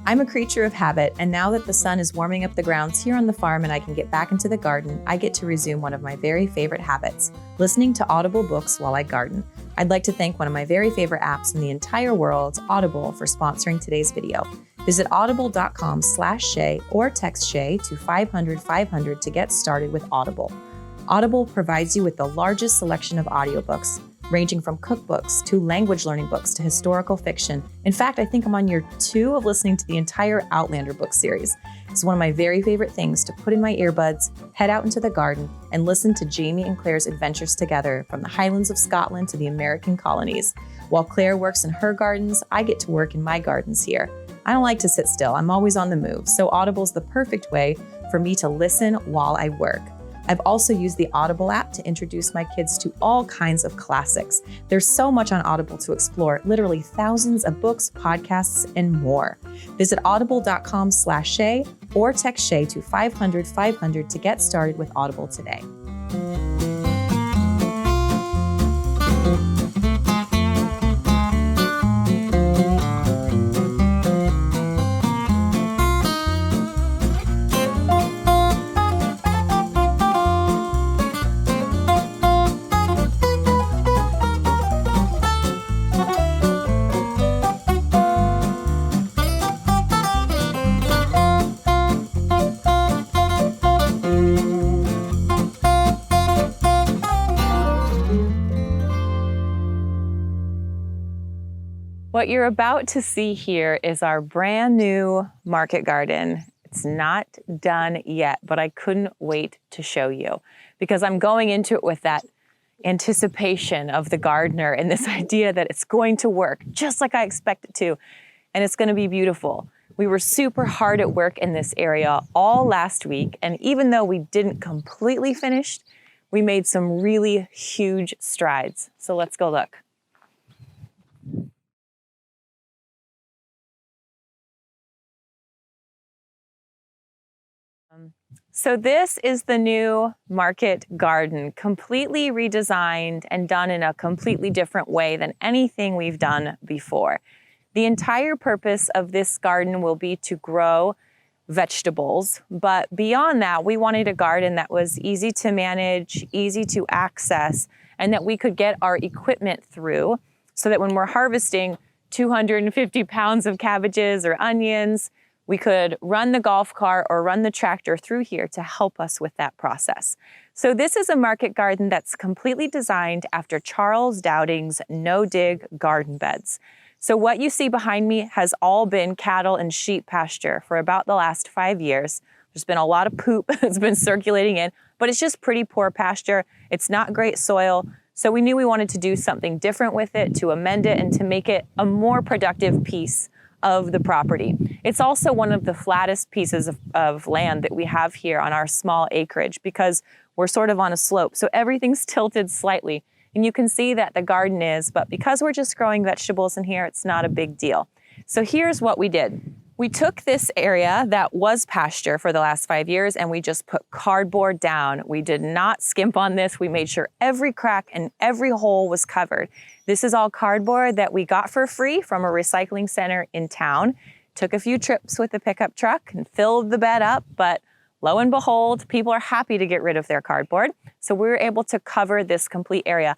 I'm a creature of habit, and now that the sun is warming up the grounds here on the farm and I can get back into the garden, I get to resume one of my very favorite habits, listening to Audible books while I garden. I'd like to thank one of my very favorite apps in the entire world, Audible, for sponsoring today's video. Visit audible.com/Shay or text Shay to 500-500 to get started with Audible. Audible provides you with the largest selection of audiobooks, ranging from cookbooks to language learning books to historical fiction. In fact, I think I'm on year 2 of listening to the entire Outlander book series. It's one of my very favorite things to put in my earbuds, head out into the garden, and listen to Jamie and Claire's adventures together from the Highlands of Scotland to the American colonies. While Claire works in her gardens, I get to work in my gardens here. I don't like to sit still, I'm always on the move, so Audible's the perfect way for me to listen while I work. I've also used the Audible app to introduce my kids to all kinds of classics. There's so much on Audible to explore, literally thousands of books, podcasts, and more. Visit audible.com/Shay or text Shay to 500-500 to get started with Audible today. What you're about to see here is our brand new market garden. It's not done yet, but I couldn't wait to show you because I'm going into it with that anticipation of the gardener and this idea that it's going to work just like I expect it to, and it's going to be beautiful. We were super hard at work in this area all last week, and even though we didn't completely finish, we made some really huge strides. So let's go look. So this is the new market garden, completely redesigned and done in a completely different way than anything we've done before. The entire purpose of this garden will be to grow vegetables, but beyond that, we wanted a garden that was easy to manage, easy to access, and that we could get our equipment through so that when we're harvesting 250 pounds of cabbages or onions, we could run the golf cart or run the tractor through here to help us with that process. So this is a market garden that's completely designed after Charles Dowding's no-dig garden beds. So what you see behind me has all been cattle and sheep pasture for about the last 5 years. There's been a lot of poop that's been circulating in, but it's just pretty poor pasture. It's not great soil. So we knew we wanted to do something different with it, to amend it and to make it a more productive piece of the property. It's also one of the flattest pieces of land that we have here on our small acreage because we're sort of on a slope. So everything's tilted slightly. And you can see that the garden is, but because we're just growing vegetables in here, it's not a big deal. So here's what we did. We took this area that was pasture for the last 5 years and we just put cardboard down. We did not skimp on this. We made sure every crack and every hole was covered. This is all cardboard that we got for free from a recycling center in town. Took a few trips with the pickup truck and filled the bed up, but lo and behold, people are happy to get rid of their cardboard. So we were able to cover this complete area.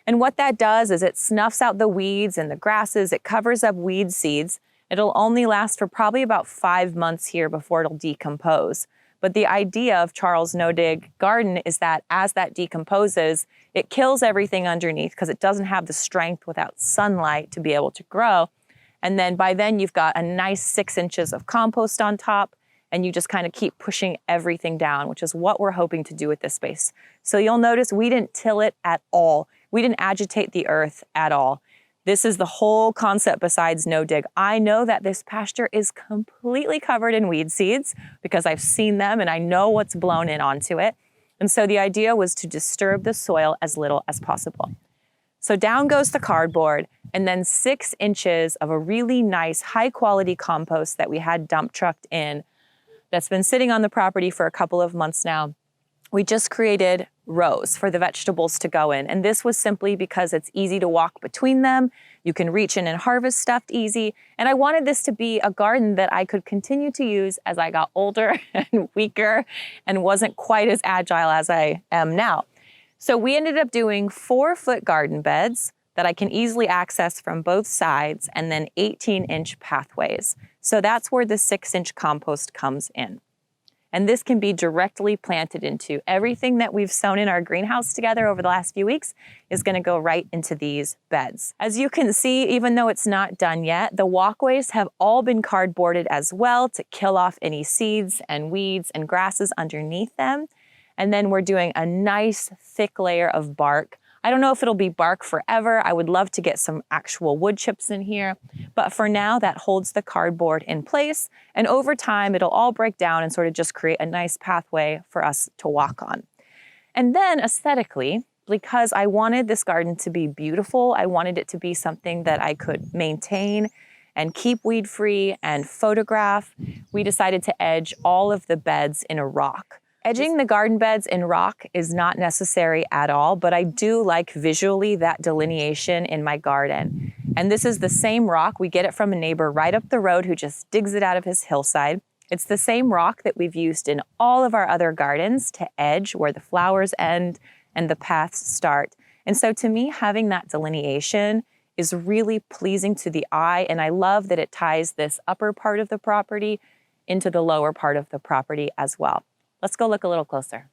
And what that does is it snuffs out the weeds and the grasses. It covers up weed seeds. It'll only last for probably about 5 months here before it'll decompose. But the idea of Charles No-Dig Garden is that as that decomposes, it kills everything underneath because it doesn't have the strength without sunlight to be able to grow. And then by then you've got a nice 6 inches of compost on top, and you just kind of keep pushing everything down, which is what we're hoping to do with this space. So you'll notice we didn't till it at all. We didn't agitate the earth at all. This is the whole concept besides no-dig. I know that this pasture is completely covered in weed seeds because I've seen them and I know what's blown in onto it. And so the idea was to disturb the soil as little as possible. So down goes the cardboard and then 6 inches of a really nice high quality compost that we had dump trucked in that's been sitting on the property for a couple of months now. we just created rows for the vegetables to go in. And this was simply because it's easy to walk between them. You can reach in and harvest stuff easy. And I wanted this to be a garden that I could continue to use as I got older and weaker and wasn't quite as agile as I am now. So we ended up doing 4-foot garden beds that I can easily access from both sides, and then 18-inch pathways. So that's where the 6-inch compost comes in. And this can be directly planted into everything that we've sown in our greenhouse together over the last few weeks is going to go right into these beds. As you can see, even though it's not done yet, the walkways have all been cardboarded as well to kill off any seeds and weeds and grasses underneath them. And then we're doing a nice thick layer of bark. I don't know if it'll be bark forever. I would love to get some actual wood chips in here. But for now, that holds the cardboard in place. And over time, it'll all break down and sort of just create a nice pathway for us to walk on. And then aesthetically, because I wanted this garden to be beautiful, I wanted it to be something that I could maintain and keep weed-free and photograph, we decided to edge all of the beds in a rock. Edging the garden beds in rock is not necessary at all, but I do like visually that delineation in my garden. And this is the same rock. We get it from a neighbor right up the road who just digs it out of his hillside. It's the same rock that we've used in all of our other gardens to edge where the flowers end and the paths start. And so to me, having that delineation is really pleasing to the eye. And I love that it ties this upper part of the property into the lower part of the property as well. Let's go look a little closer.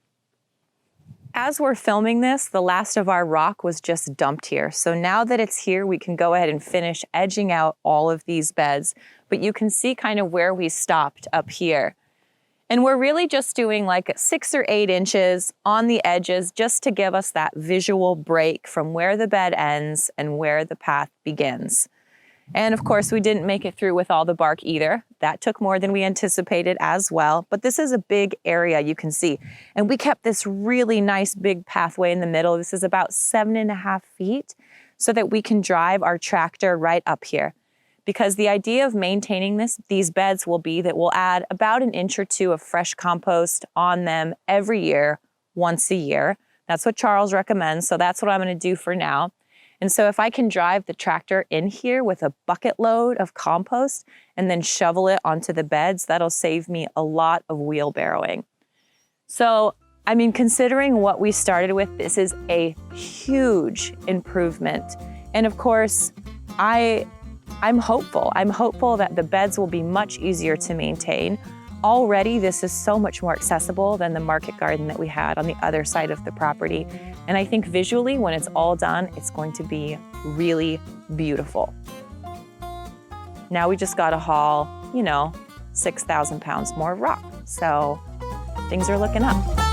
As we're filming this, the last of our rock was just dumped here. So now that it's here, we can go ahead and finish edging out all of these beds. But you can see kind of where we stopped up here. And we're really just doing like 6 or 8 inches on the edges just to give us that visual break from where the bed ends and where the path begins. And of course, we didn't make it through with all the bark either. That took more than we anticipated as well. But this is a big area, you can see. And we kept this really nice big pathway in the middle. This is about 7.5 feet so that we can drive our tractor right up here. Because the idea of maintaining these beds will be that we'll add about 1 inch or 2 of fresh compost on them every year, once a year. That's what Charles recommends, so that's what I'm gonna do for now. And so if I can drive the tractor in here with a bucket load of compost and then shovel it onto the beds, that'll save me a lot of wheelbarrowing. So, I mean, considering what we started with, this is a huge improvement. And of course, I'm hopeful. I'm hopeful that the beds will be much easier to maintain. Already, this is so much more accessible than the market garden that we had on the other side of the property. And I think visually, when it's all done, it's going to be really beautiful. Now we just got to haul, 6,000 pounds more rock. So things are looking up.